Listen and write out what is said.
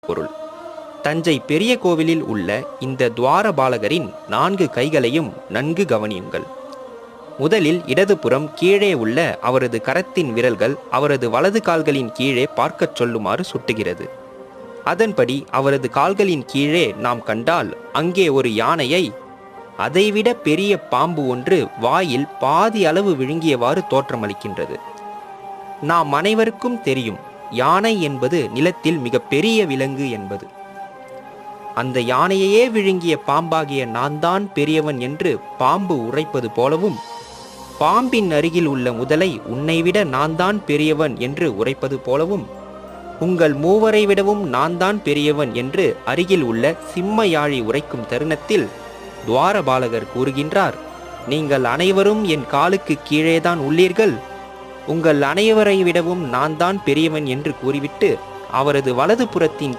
பொருள். தஞ்சை பெரிய கோவிலில் உள்ள இந்த துவாரபாலகரின் 4 கைகளையும் நன்கு கவனியுங்கள். முதலில் இடதுபுறம் கீழே உள்ள அவரது கரத்தின் விரல்கள் அவரது வலது கால்களின் கீழே பார்க்கச் சொல்லுமாறு சுட்டுகிறது. அதன்படி அவரது கால்களின் கீழே நாம் கண்டால் அங்கே ஒரு யானையை, அதைவிட பெரிய பாம்பு ஒன்று வாயில் பாதி அளவு விழுங்கியவாறு தோற்றமளிக்கின்றது. நாம் அனைவருக்கும் தெரியும், யானை என்பது நிலத்தில் மிக பெரிய விலங்கு என்பது. அந்த யானையையே விழுங்கிய பாம்பாகிய நான் தான் பெரியவன் என்று பாம்பு உரைப்பது போலவும், பாம்பின் அருகில் உள்ள முதலை உன்னை விட நான் தான் பெரியவன் என்று உரைப்பது போலவும், உங்கள் மூவரை விடவும் நான் தான் பெரியவன் என்று அருகில் உள்ள சிம்ம யாழி உரைக்கும் தருணத்தில் துவாரபாலகர் கூறுகின்றார், நீங்கள் அனைவரும் என் காலுக்கு கீழேதான் உள்ளீர்கள், உங்கள் அனைவரை விடவும் நான் தான் பெரியவன் என்று கூறிவிட்டு அவரது வலது புறத்தின்